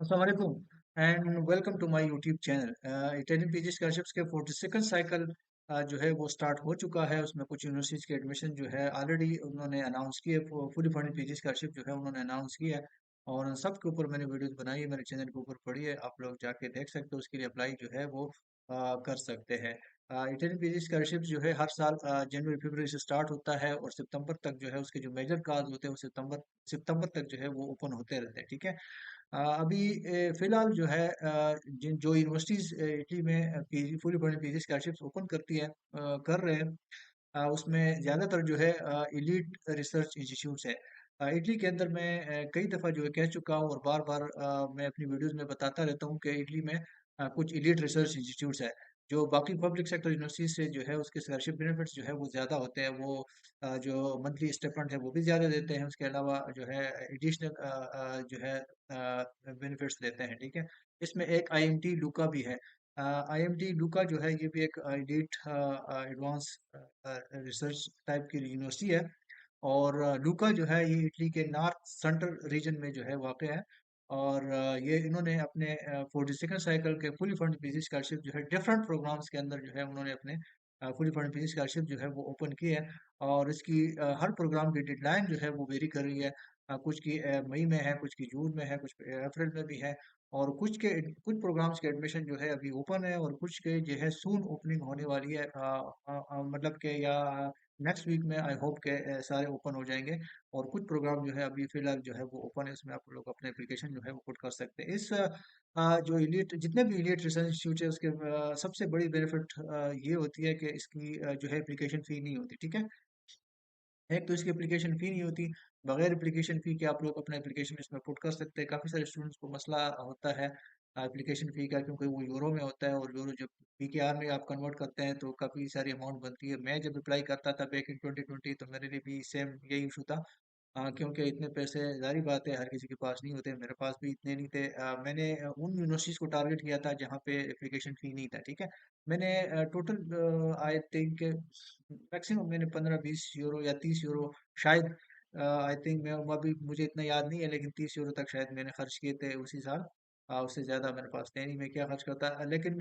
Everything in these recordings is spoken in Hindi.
अस्सलाम वालेकुम and welcome to my YouTube channel. Italian PG scholarships के 42nd साइकिल जो है वो स्टार्ट हो चुका है। उसमें कुछ यूनिवर्सिटीज के एडमिशन जो है ऑलरेडी उन्होंने अनाउंस किए। फुली फंडेड पीजी स्कॉलरशिप जो है उन्होंने अनाउंस किया है और उन सब के ऊपर मैंने वीडियोस बनाई है, मेरे चैनल के ऊपर पड़ी है, आप लोग जाके देख सकते हो। उसके लिए अप्लाई जो है वो कर सकते हैं। इटालियन पीजी स्कॉलरशिप जो है हर साल जनवरी फरवरी से स्टार्ट होता है और सितंबर तक जो है उसके जो मेजर क्लास होते हैं वो सितंबर तक जो है वो ओपन होते रहते हैं। ठीक है। अभी फिलहाल जो है जिन जो यूनिवर्सिटीज इटली में PG fully funded PG scholarships open करती है कर रहे हैं, उसमें ज़्यादातर जो है इलीट रिसर्च इंस्टीट्यूट्स है। इटली के अंदर मैं कई दफ़ा जो है कह चुका हूँ और बार बार मैं अपनी वीडियोस में बताता रहता हूँ कि इटली में कुछ इलीट रिसर्च इंस्टीट्यूट्स है जो बाकी पब्लिक सेक्टर यूनिवर्सिटी से जो है उसके स्कॉलरशिप बेनिफिट्स जो है वो ज़्यादा होते हैं। वो जो मंथली स्टिपेंड है वो भी ज़्यादा देते हैं। उसके अलावा जो है एडिशनल जो है बेनिफिट्स देते हैं। ठीक है। इसमें एक आईएमटी लूका भी है। आईएमटी लूका जो है ये भी एक एलीट एडवांस रिसर्च टाइप की यूनिवर्सिटी है। और लूका जो है ये इटली के नॉर्थ सेंट्रल रीजन में जो है वाक़ है। और ये इन्होंने अपने 42nd साइकिल के फुली फंड पीजी स्कॉलरशिप जो है डिफरेंट प्रोग्राम्स के अंदर जो है उन्होंने अपने फुली फंड पीजी स्कॉलरशिप जो है वो ओपन की है। और इसकी हर प्रोग्राम की डेडलाइन जो है वो वेरी कर रही है। कुछ की मई में है, कुछ की जून में है, कुछ अप्रैल में भी है। और कुछ प्रोग्राम्स के एडमिशन जो है अभी ओपन है और कुछ के जो है सून ओपनिंग होने वाली है। मतलब के या नेक्स्ट वीक में आई होप के सारे ओपन हो जाएंगे। और कुछ प्रोग्राम जो है अभी फिलहाल जो है वो ओपन है, उसमें आप लोग अपने एप्लीकेशन जो है वो पुट कर सकते हैं। इस जो इलीट जितने भी इलीट रिसर्च इंस्टीट्यूट है उसके सबसे बड़ी बेनिफिट ये होती है कि इसकी जो है एप्लीकेशन फ़ी नहीं होती। ठीक है। एक तो इसकी एप्लीकेशन फ़ी नहीं होती। बगैर एप्लीकेशन फ़ी के आप लोग अपना एप्लीकेशन इसमें पुट कर सकते हैं। काफ़ी सारे स्टूडेंट्स को मसला होता है एप्लीकेशन फ़ी का, क्योंकि वो यूरो में होता है और यूरो जब पीकेआर में आप कन्वर्ट करते हैं तो काफ़ी सारी अमाउंट बनती है। मैं जब अप्लाई करता था बैक इन 2020 तो मेरे लिए भी सेम यही इशू था। क्योंकि इतने पैसे ज़ाहिर बात है हर किसी के पास नहीं होते, मेरे पास भी इतने नहीं थे। मैंने उन यूनिवर्सिटीज़ को टारगेट किया था जहाँ पे एप्लीकेशन फ़ी नहीं था। ठीक है। मैंने टोटल आई थिंक मैक्सिमम मैंने 15-20 यूरो या 30 यूरो शायद, आई थिंक मैं अभी मुझे इतना याद नहीं है, लेकिन 30 यूरो तक शायद मैंने खर्च किए थे उसी साल। उससे ज़्यादा मेरे पास थे नहीं, मैं क्या खर्च करता। लेकिन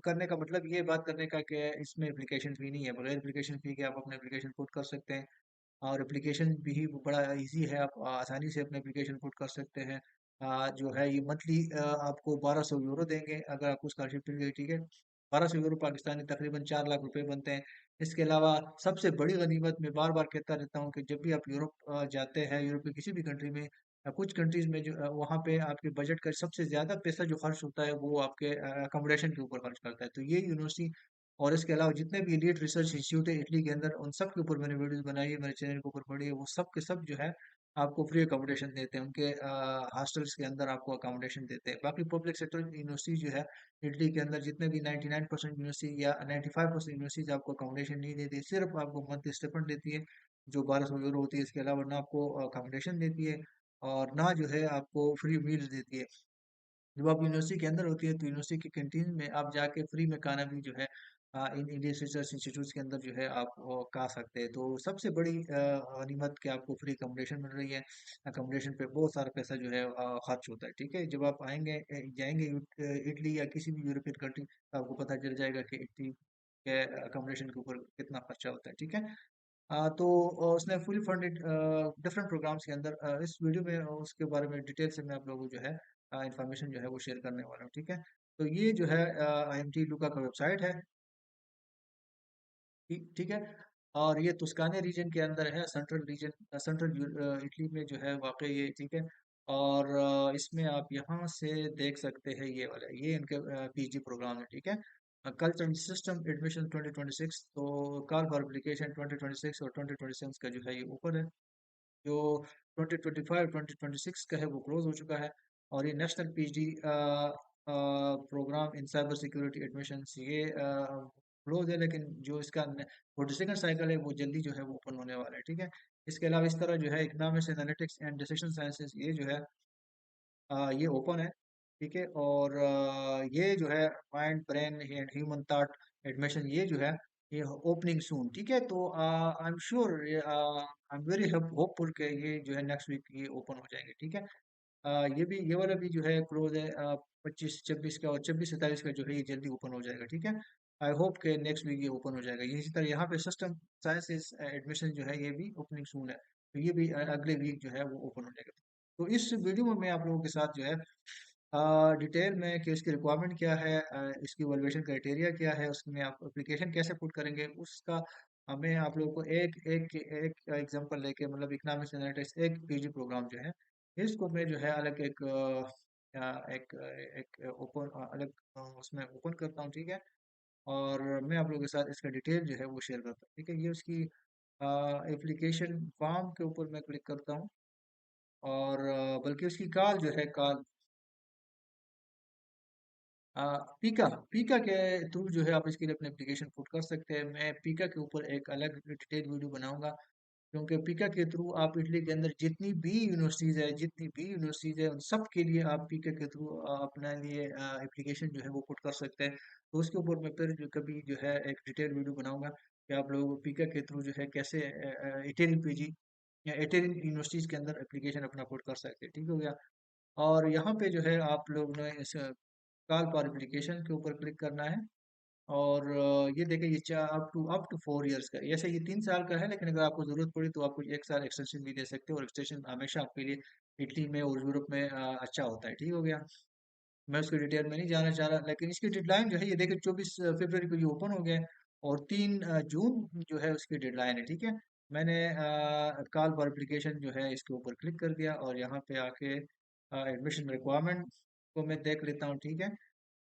करने का मतलब ये बात करने का कि इसमें एप्लीकेशन फ़ी नहीं है। बगैर एप्लीकेशन फ़ी के आप अपने एप्लीकेशन पुट कर सकते हैं। और एप्लीकेशन भी बड़ा इजी है, आप आसानी से अपने एप्लीकेशन पुट कर सकते हैं। जो है ये मंथली आपको 1200 यूरो देंगे अगर आपको स्कॉलरशिप मिल गई। ठीक है। 1200 यूरो पाकिस्तानी तकरीबन 4 लाख रुपए बनते हैं। इसके अलावा सबसे बड़ी गनीमत मैं बार बार कहता रहता हूँ कि जब भी आप यूरोप जाते हैं, यूरोप के किसी भी कंट्री में, कुछ कंट्रीज में जो वहाँ पे आपके बजट का सबसे ज़्यादा पैसा जो खर्च होता है वो आपके अकोमोडेशन के ऊपर खर्च करता है। तो ये यूनिवर्सिटी और इसके अलावा जितने भी एलीट रिसर्च इंस्टीट्यूट है इटली के अंदर, उन सब के ऊपर मैंने वीडियोस बनाई है, मेरे चैनल के ऊपर पड़ी है। वो सब के सब जो है आपको फ्री अकोमोडेशन देते हैं, उनके हॉस्टल्स के अंदर आपको अकोमोडेशन देते हैं। बाकी पब्लिक सेक्टर यूनिवर्सिटी जो है इटली के अंदर, जितने भी 99% यूनिवर्सिटी या 95% यूनिवर्सिटीज आपको अकोमोडेशन नहीं देती, सिर्फ आपको मंथली स्टिपेंड देती है जो 1200 यूरो होती है। इसके अलावा ना आपको अकोमोडेशन देती है और ना जो है आपको फ्री मील्स देती है। जब आप यूनिवर्सिटी के अंदर होती है तो यूनिवर्सिटी की कैंटीन में आप जाके फ्री में खाना भी जो है इन इंडियन रिसर्च इंस्टीट्यूट्स के अंदर जो है आप खा सकते हैं। तो सबसे बड़ी गनीमत कि आपको फ्री अकोमोडेशन मिल रही है। अकोमोडेशन पे बहुत सारा पैसा जो है खर्च होता है। ठीक है। जब आप जाएंगे इटली या किसी भी यूरोपियन कंट्री, तो आपको पता चल जाएगा कि इटली के अकोमोडेशन के ऊपर कितना खर्चा होता है। ठीक है। तो उसने फुल फंडेड डिफरेंट प्रोग्राम्स के अंदर इस वीडियो में उसके बारे में डिटेल से मैं आप लोगों को जो है इंफॉर्मेशन जो है वो शेयर करने वाला हूँ। ठीक है। तो ये जो है आईएमटी लुका का वेबसाइट है। ठीक ठीक है। और ये तुस्काने रीजन के अंदर है, सेंट्रल रीजन, सेंट्रल इटली में जो है वाकई ये। ठीक है। और इसमें आप यहाँ से देख सकते हैं ये वाला, ये इनके पीजी प्रोग्राम है। ठीक है। कल्चरल सिस्टम एडमिशन 2026, तो कॉल फॉर एप्लीकेशन 2026 और 2027 का जो है ये ऊपर है। जो 2025 2026 का है वो क्लोज हो चुका है। और ये नेशनल पीएचडी प्रोग्राम इन साइबर सिक्योरिटी एडमिशंस ये क्लोज है, लेकिन जो इसका 42nd साइकिल है वो जल्दी जो है वो ओपन होने वाला है। ठीक है। इसके अलावा इस तरह जो है economics analytics and decision sciences ये जो है ये ओपन है। ठीक है। और ये जो है mind brain and human thought admission ये जो है ये ओपनिंग सून। ठीक है। तो I am sure, I am very hopeful के ये जो है नेक्स्ट वीक ये ओपन हो जाएंगे। ठीक है। ये वाला भी जो है क्लोज है 25-26 का, और 26-27 का जो है ये जल्दी ओपन हो जाएगा, ठीक है। आई होप के नेक्स्ट वीक ये ओपन हो जाएगा। इसी तरह यहाँ पे सिस्टम साइंसेस एडमिशन जो है ये भी ओपनिंग सून है, तो ये भी अगले वीक जो है वो ओपन हो जाएगा। तो इस वीडियो में मैं आप लोगों के साथ जो है डिटेल में कि इसकी रिक्वायरमेंट क्या है, इसकी वैल्यूएशन क्राइटेरिया क्या है, उसमें आप एप्लीकेशन कैसे पुट करेंगे उसका, मैं आप लोगों को एक एक एक एग्जांपल लेके, मतलब इकोनॉमिक्स एनालिटिक्स एक पीजी प्रोग्राम जो है इसको मैं जो है अलग एक एक ओपन अलग उसमें ओपन करता हूँ, ठीक है। और मैं आप लोगों के साथ इसका डिटेल जो है वो शेयर करता हूँ, ठीक है। ये उसकी एप्लीकेशन फॉर्म के ऊपर मैं क्लिक करता हूँ, और बल्कि उसकी कॉल जो है कॉल पीका पीका के थ्रू जो है आप इसके लिए अपने एप्लीकेशन पुट कर सकते हैं। मैं पीका के ऊपर एक अलग डिटेल वीडियो बनाऊंगा, क्योंकि पीका के थ्रू आप इटली के अंदर जितनी भी यूनिवर्सिटीज है उन सब के लिए आप पीका के थ्रू अपने लिए एप्लीकेशन जो है वो पुट कर सकते हैं। तो उसके ऊपर मैं फिर कभी जो है एक डिटेल वीडियो बनाऊंगा कि आप लोग पीका के थ्रू जो है कैसे इटालियन पीजी या इटालियन यूनिवर्सिटीज के अंदर एप्लीकेशन अपना पुट कर सकते हैं, ठीक हो गया। और यहाँ पे जो है आप लोग ने इस कॉल फॉर एप्लीकेशन के ऊपर क्लिक करना है, और ये देखें ये अप टू 4 इयर्स का, ऐसे ये 3 साल का है, लेकिन अगर आपको जरूरत पड़ी तो आपको 1 साल एक्सटेंशन भी दे सकते हो, और एक्सटेंशन हमेशा आपके लिए इटली में और यूरोप में अच्छा होता है, ठीक हो गया। मैं उसकी डिटेल में नहीं जाना चाह रहा, लेकिन इसकी डेडलाइन जो है ये देखिए 24 फरवरी को ये ओपन हो गया है, और 3 जून जो है उसकी डेडलाइन है, ठीक है। मैंने कॉल फॉर एप्लीकेशन जो है इसके ऊपर क्लिक कर दिया, और यहाँ पे आके एडमिशन रिक्वायरमेंट को मैं देख लेता हूँ, ठीक है।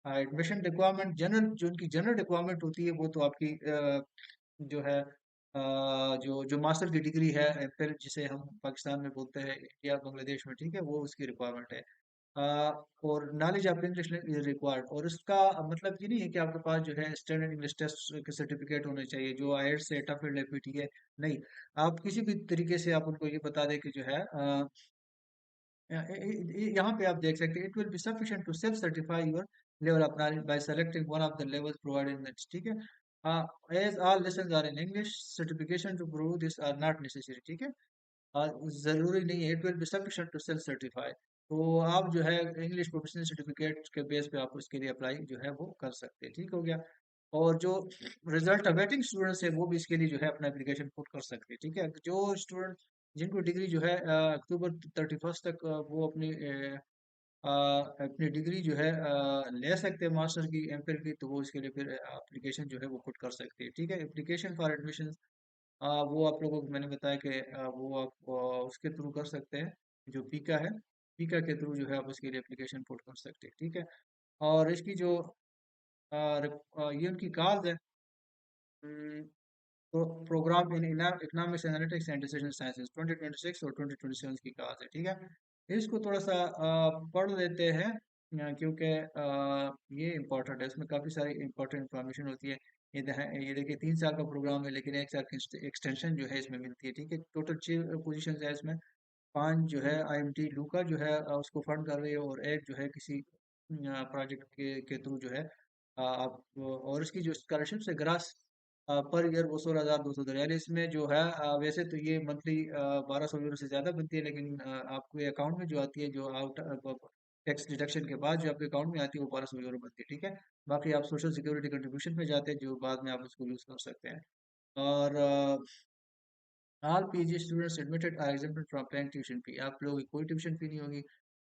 एडमिशन रिक्वायरमेंट जनरल, जो उनकी जनरल रिक्वायरमेंट होती है वो तो आपकी जो है जो जो मास्टर की डिग्री है, फिर जिसे हम पाकिस्तान में बोलते हैं, इंडिया बांग्लादेश में, ठीक है, वो उसकी रिक्वायरमेंट है। और knowledge of English is required, और उसका मतलब ये नहीं है कि आपके पास जो है स्टैंडर्ड इंग्लिश टेस्ट के सर्टिफिकेट होने चाहिए जो आईएलटीएस से टफल एपीटी है, नहीं। आप किसी भी तरीके से आप उनको ये बता दें कि जो है यहाँ पे आप देख सकते हैं, it will be sufficient to self certify your level of knowledge by selecting one of the levels provided in that, ठीक है। As all lessons are in English, certification to prove this are not necessary, ठीक है। जरूरी नहीं है, it will be sufficient to self certify. तो आप जो है इंग्लिश प्रोफेशनल सर्टिफिकेट के बेस पे आप उसके लिए अप्लाई जो है वो कर सकते हैं, ठीक हो गया। और जो रिजल्ट अवेटिंग स्टूडेंट्स है वो भी इसके लिए जो है अपना एप्लीकेशन पुट कर सकते हैं, ठीक है। जो स्टूडेंट जिनको डिग्री जो है अक्टूबर 31 तक वो अपनी डिग्री जो है ले सकते हैं मास्टर की, एमफिल की, तो वो इसके लिए फिर एप्लीकेशन जो है वो पुट कर सकते हैं, ठीक है। एप्लीकेशन फॉर एडमिशन वो आप लोगों को मैंने बताया कि वो आप उसके थ्रू कर सकते हैं, जो पीका है, पीका के थ्रू जो है आप उसके लिए एप्लीकेशन पुट कर सकते हैं, ठीक है। और इसकी जो ये उनकी कॉज है, programme in economics analytics and decision sciences 2026 और 2027 की कॉज है, ठीक है। इसको थोड़ा सा पढ़ लेते हैं, क्योंकि ये इम्पोर्टेंट है, इसमें काफ़ी सारी इम्पोर्टेंट इंफॉर्मेशन होती है। ये देखिए 3 साल का प्रोग्राम है, लेकिन 1 साल की एक्सटेंशन जो है इसमें मिलती है, ठीक है। टोटल 6 पोजीशन है इसमें, 5 जो है आईएमटी लूका जो है उसको फंड कर रही है, और एक जो है किसी प्रोजेक्ट के थ्रू जो है आप, और इसकी जो स्कॉलरशिप है ग्रास पर ईयर वो 16,243 इसमें जो है वैसे तो ये मंथली 1200 यूरो से ज़्यादा बनती है, लेकिन आपको अकाउंट में जो आती है, जो आउट टैक्स डिडक्शन के बाद जो आपके अकाउंट में आती है वो 1200 यूरो बनती है, ठीक है। बाकी आप सोशल सिक्योरिटी कंट्रीब्यूशन में जाते हैं, जो बाद में आप उसको यूज़ कर सकते हैं। और all PG students admitted are exempted from paying tuition fee, आप लोगों की कोई ट्यूशन फी नहीं होगी।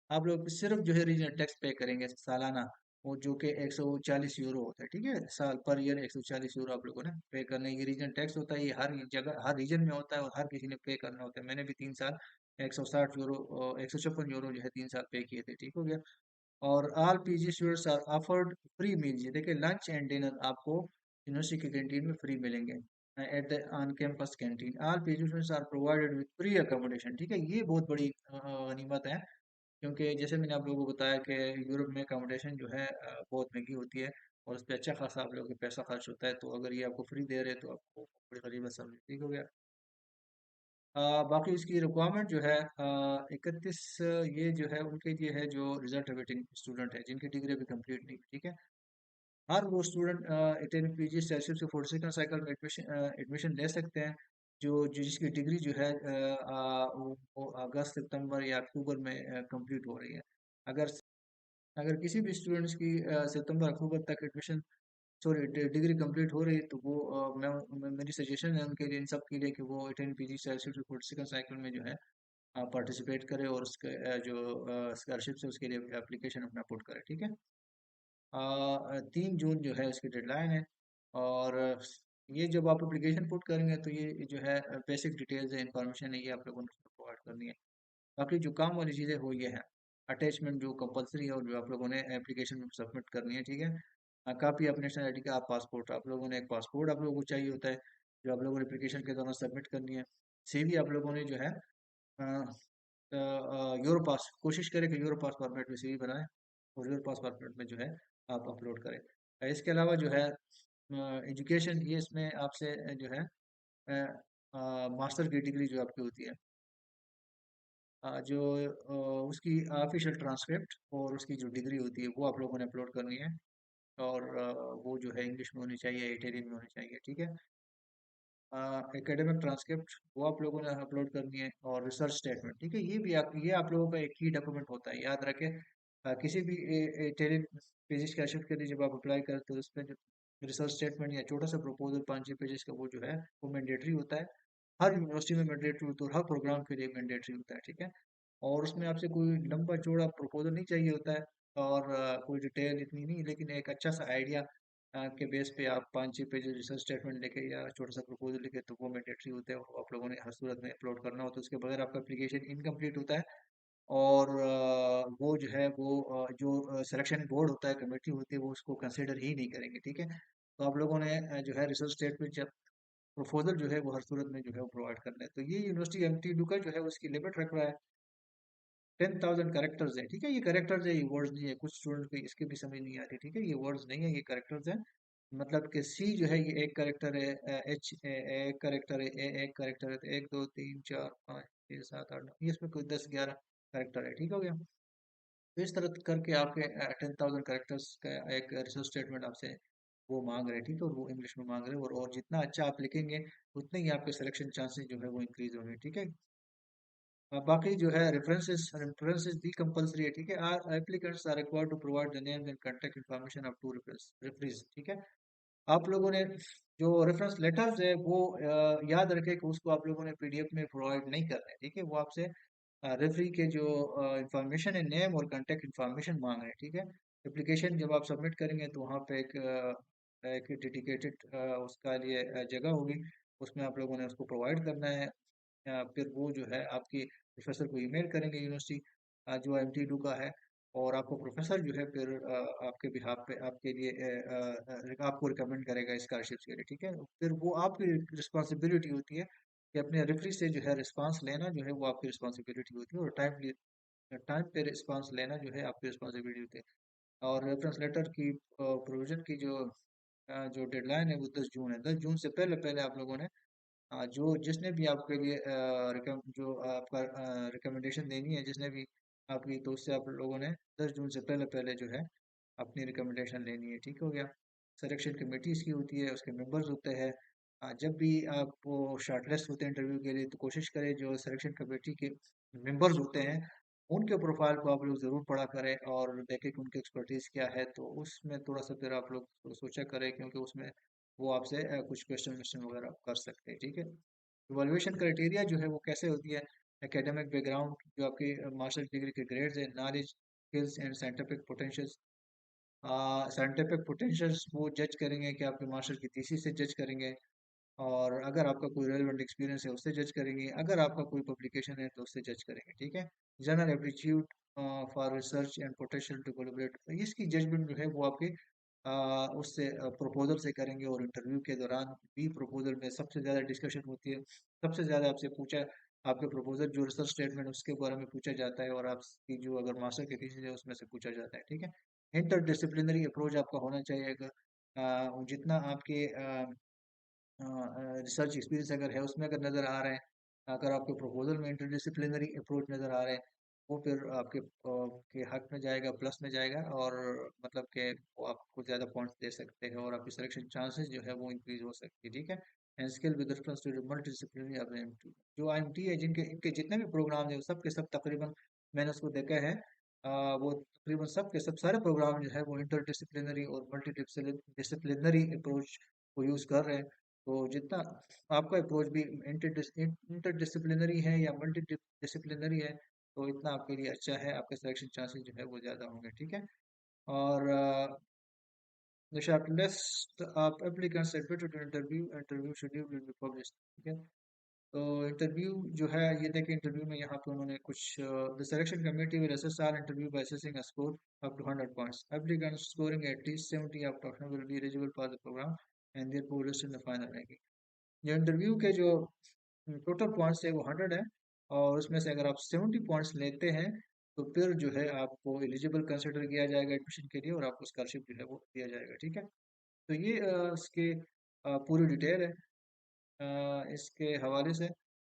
आप लोग सिर्फ जो है रीजनल टैक्स पे करेंगे सालाना, वो जो कि 140 यूरो होता है, ठीक है। साल पर ईयर 140 यूरो आप लोगों ने पे करना है। ये रीजनल टैक्स होता है, ये हर जगह हर रीजन में होता है, और हर किसी ने पे करना होता है। मैंने भी 3 साल 160 यूरो 156 यूरो जो है 3 साल पे किए थे, ठीक हो गया। और all PG students are offered free meal, ये देखिए लंच एंड डिनर आपको यूनिवर्सिटी की कैंटीन में फ्री मिलेंगे at the on campus canteen. All PG students are provided with free accommodation, ठीक है। ये बहुत बड़ी गनीमत है, क्योंकि जैसे मैंने आप लोगों को बताया कि यूरोप में अकोमोडेशन जो है बहुत महंगी होती है, और उस पर अच्छा खासा आप लोगों का पैसा खर्च होता है। तो अगर ये आपको फ्री दे रहे हैं तो आपको बड़ी गनीमत समझ, ठीक हो गया। बाकी इसकी रिक्वायरमेंट जो है 31, ये जो है उनके लिए है जो रिजल्ट अवेटिंग स्टूडेंट है, जिनकी डिग्री अभी कंप्लीट नहीं हुई, ठीक है। हर वो स्टूडेंट अटेंड पीजी सेल्सियस से 42nd साइकिल में एडमिशन ले सकते हैं। जिसकी डिग्री जो है वो अगस्त सितंबर या अक्टूबर में कंप्लीट हो रही है। अगर अगर किसी भी स्टूडेंट्स की सितंबर अक्टूबर तक एडमिशन सॉरी डिग्री कंप्लीट हो रही है तो वो मेरी सजेशन है उनके लिए, इन सब के लिए, कि वो 10 PG सेकंड साइकिल में जो है पार्टिसिपेट करे और उसके जो स्कॉलरशिप है उसके लिए एप्लीकेशन अपना पुट करे। ठीक है। 3 जून जो है उसकी डेडलाइन है। और ये जब आप एप्लीकेशन पुट करेंगे तो ये जो है बेसिक डिटेल्स है, इंफॉर्मेशन है, ये आप लोगों ने प्रोवाइड करनी है। बाकी जो काम वाली चीज़ें हो ये है, अटैचमेंट जो कंपलसरी है और जो आप लोगों ने एप्लीकेशन में सबमिट करनी है। ठीक है। कापी ऑफ नेशनल आईडी का, आप पासपोर्ट, आप लोगों ने एक पासपोर्ट आप लोगों को चाहिए होता है जो आप लोगों ने एप्लीकेशन के दौरान सबमिट करनी है। सीवी आप लोगों ने जो है यूरो पास कोशिश करें कि यूरो पास फॉर्मेट में सीवी बनाएं और यूरो पास फॉर्मेट में जो है आप अपलोड करें। इसके अलावा जो है एजुकेशन, ये इसमें आपसे जो है मास्टर की डिग्री जो आपकी होती है, जो उसकी ऑफिशियल ट्रांसक्रिप्ट और उसकी जो डिग्री होती है वो आप लोगों ने अपलोड करनी है। और वो जो है इंग्लिश में होनी चाहिए, इटालियन में होनी चाहिए। ठीक है। एकेडमिक ट्रांसक्रिप्ट वो आप लोगों ने अपलोड करनी है, और रिसर्च स्टेटमेंट। ठीक है। ये आप लोगों का एक की डॉक्यूमेंट होता है, याद रखें। किसी भी पेजेस का शिफ्ट के लिए जब आप अप्लाई करते हो उसमें जो रिसर्च स्टेटमेंट या छोटा सा प्रपोजल 5-6 पेजेस का वो जो है वो मैंडेटरी होता है। हर यूनिवर्सिटी में मैंडेटरी होता है और हर प्रोग्राम के लिए मैंडेटरी होता है। ठीक है। और उसमें आपसे कोई लंबा चौड़ा प्रपोजल नहीं चाहिए होता है, और कोई डिटेल इतनी नहीं, लेकिन एक अच्छा सा आइडिया के बेस पे आप 5-6 पेज रिसर्च स्टेटमेंट लिखे या छोटा सा प्रपोजल लिखे तो वो मैंडेटरी होता है, और आप लोगों ने हर सूरत में अपलोड करना होता है। उसके बगैर आपका एप्लीकेशन इनकम्प्लीट होता है। और वो जो है वो जो सिलेक्शन बोर्ड होता है, कमेटी होती है, वो उसको कंसिडर ही नहीं करेंगे। ठीक है। तो आप लोगों ने जो है रिसर्च स्टेटमेंट जब प्रपोजल जो है वो हर सूरत में जो है वो प्रोवाइड करना है। तो ये यूनिवर्सिटी एमटीयू का जो है उसकी लिमिट रख रहा है 10,000 कैरेक्टर्स है। ठीक है। ये कैरेक्टर्स है, ये वर्ड्स नहीं है। कुछ स्टूडेंट को इसकी भी समझ नहीं आती। ठीक है। ये वर्ड्स नहीं है, ये कैरेक्टर्स है। मतलब कि सी जो है ये एक कैरेक्टर है, एच एक कैरेक्टर है, ए एक कैरेक्टर है, तो 1 2 3 4 5 6 7 8 9, ये इसमें कोई 10 11 कैरेक्टर है। ठीक हो गया। तो इस तरह करके आपके 10,000 कैरेक्टर्स का एक रिसर्च स्टेटमेंट आपसे वो मांग रहे हैं। ठीक है। और वो इंग्लिश में मांग रहे हैं, और जितना अच्छा आप लिखेंगे उतने ही आपके सिलेक्शन चांसेस जो है वो इंक्रीज होंगे। ठीक है। बाकी जो है रेफरेंसेस भी कंपलसरी है। ठीक है। Applicants are required to provide the names and contact information of two reference. ठीक है। आप लोगों ने जो रेफरेंस लेटर्स है वो याद रखें कि उसको आप लोगों ने पीडीएफ में प्रोवाइड नहीं करना है। ठीक है। वो आपसे रेफरी के जो इंफॉर्मेशन है, नेम और कांटेक्ट इन्फॉर्मेशन मांग रहे हैं। ठीक है। एप्लीकेशन जब आप सबमिट करेंगे तो वहाँ पे एक डेडिकेटेड उसका लिए जगह होगी, उसमें आप लोगों ने उसको प्रोवाइड करना है। फिर वो जो है आपके प्रोफेसर को ईमेल करेंगे, यूनिवर्सिटी जो एमटीडू का है, और आपको प्रोफेसर जो है फिर आपके बिहाफ पे आपके लिए आपको रिकमेंड करेगा स्कॉलरशिप के लिए। ठीक है। फिर वो आपकी रिस्पॉन्सिबिलिटी होती है कि अपने रेफरी से जो है रिस्पांस लेना जो है वो आपकी रिस्पॉन्सिबिलिटी होती है, और टाइम पे रिस्पांस लेना जो है आपकी रिस्पॉन्सिबिलिटी होती है। और रेफरेंस लेटर की प्रोविजन की जो डेडलाइन है वो 10 जून है। 10 जून से पहले पहले आप लोगों ने जो जिसने भी आपके लिए जो आपका रिकमेंडेशन देनी है, जिसने भी आपकी, तो उससे आप लोगों ने 10 जून से पहले पहले जो है अपनी रिकमेंडेशन लेनी है। ठीक हो गया। सिलेक्शन कमेटी इसकी होती है, उसके मेंबर्स होते हैं। जब भी आप वो शॉर्टलिस्ट होते हैं इंटरव्यू के लिए, तो कोशिश करें जो सिलेक्शन कमेटी के मेंबर्स होते हैं उनके प्रोफाइल को आप लोग ज़रूर पढ़ा करें और देखें कि उनकी एक्सपर्टीज़ क्या है। तो उसमें थोड़ा सा फिर आप लोग सोचा करें, क्योंकि उसमें वो आपसे कुछ क्वेश्चन क्वेश्चन वगैरह कर सकते हैं। ठीक है। इवैल्यूएशन क्राइटेरिया जो है वो कैसे होती है, एकेडमिक बैकग्राउंड, जो आपकी मास्टर डिग्री के ग्रेड्स है, knowledge, skills and scientific potentials. Scientific potentials वो जज करेंगे कि आपके मास्टर की थीसिस से जज करेंगे, और अगर आपका कोई रेलेवेंट एक्सपीरियंस है उससे जज करेंगे, अगर आपका कोई पब्लिकेशन है तो उससे जज करेंगे। ठीक है। General aptitude for research and potential to collaborate, इसकी जजमेंट जो है वो आपके उससे प्रपोजल से करेंगे। और इंटरव्यू के दौरान भी प्रपोजल में सबसे ज़्यादा डिस्कशन होती है, सबसे ज़्यादा आपसे पूछा आपके प्रपोजल जो रिसर्च स्टेटमेंट उसके बारे में पूछा जाता है, और आपकी जो अगर मास्टर की थीसिस है उसमें से पूछा जाता है। ठीक है। इंटर डिसिप्लिनरी अप्रोच आपका होना चाहिए। अगर जितना आपके रिसर्च एक्सपीरियंस अगर है उसमें अगर नज़र आ रहे हैं, अगर आपके प्रपोजल में इंटरडिसिप्लिनरी अप्रोच नज़र आ रहे हैं, वो फिर आपके के हक में जाएगा, प्लस में जाएगा, और मतलब कि वो आपको ज़्यादा पॉइंट्स दे सकते हैं और आपकी सिलेक्शन चांसेस जो है वो इंक्रीज हो सकती है। ठीक है। And skill with reference to multidisciplinary of IMT। जो IMT है, जिनके इनके जितने भी प्रोग्राम है वो सब के सब तकरीबन मैंने उसको देखा है, वो तकरीबन सब के सब सारे प्रोग्राम जो है वो इंटर डिसिप्लिनरी और मल्टी डिसिप्लिनरी अप्रोच को यूज़ कर रहे हैं। तो जितना आपका अप्रोच भी इंटर डिसिप्लिनरी है या मल्टी डिसिप्लिनरी है, तो इतना आपके लिए अच्छा है, आपके सिलेक्शन चांसेस जो है वो ज़्यादा होंगे, ठीक है। और the short list of applicants admitted to interview schedule will be published, ठीक है। तो इंटरव्यू जो है, ये देखिए इंटरव्यू में यहाँ पे उन्होंने कुछ the selection committee will assess are interview by assessing a score up to 100 points, applicants scoring at least 70 out of 100 will be eligible for the programme and therefore list in the final ranking. जो इंटरव्यू के जो टोटल पॉइंट्स है वो 100 है, और उसमें से अगर आप 70 पॉइंट्स लेते हैं तो फिर जो है आपको एलिजिबल कंसिडर किया जाएगा एडमिशन के लिए, और आपको स्कॉलरशिप जो है वो दिया जाएगा, ठीक है। तो ये इसके पूरी डिटेल है इसके हवाले से,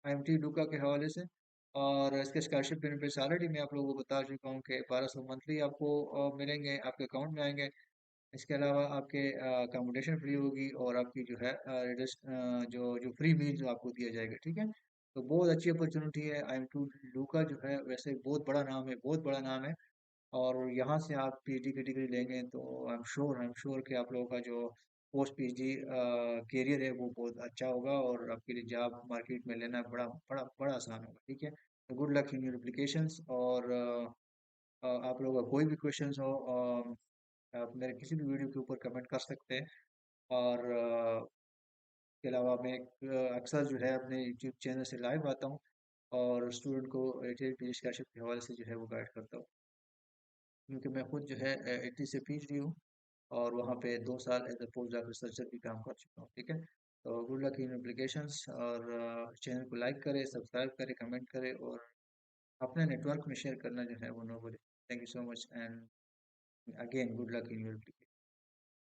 IMT डूका के हवाले से। और इसके स्कॉलरशिप बेनिफिट्स ऑलरेडी मैं आप लोगों को बता चुका हूँ कि 1200 मंथली आपको मिलेंगे, आपके अकाउंट में आएंगे। इसके अलावा आपके अकोमोडेशन फ्री होगी, और आपकी जो है जो जो फ्री मील जो आपको दिया जाएगा, ठीक है। तो बहुत अच्छी अपॉर्चुनिटी है। IMT डूका जो है वैसे बहुत बड़ा नाम है, बहुत बड़ा नाम है। और यहाँ से आप PhD की डिग्री लेंगे तो आई एम श्योर कि आप लोगों का जो पोस्ट PhD करियर है वो बहुत अच्छा होगा, और आपके लिए जॉब मार्केट में लेना बड़ा बड़ा बड़ा आसान होगा, ठीक है। तो good luck in your applications. और आप लोगों का कोई भी क्वेश्चंस हो, आप मेरे किसी भी वीडियो के ऊपर कमेंट कर सकते हैं। और इसके अलावा मैं अक्सर जो है अपने यूट्यूब चैनल से लाइव आता हूँ, और स्टूडेंट को स्कॉलरशिप के हवाले से जो है वो गाइड करता हूँ, क्योंकि मैं खुद जो है 80 से PhD हूँ, और वहाँ पे 2 साल as a post doc researcher भी काम कर चुका हूँ, ठीक है। तो गुड लक इन एप्लीकेशंस। और चैनल को लाइक करें, सब्सक्राइब करें, कमेंट करें, और अपने नेटवर्क में शेयर करना जो है वो नो बड़ी। Thank you so much, and again good luck in your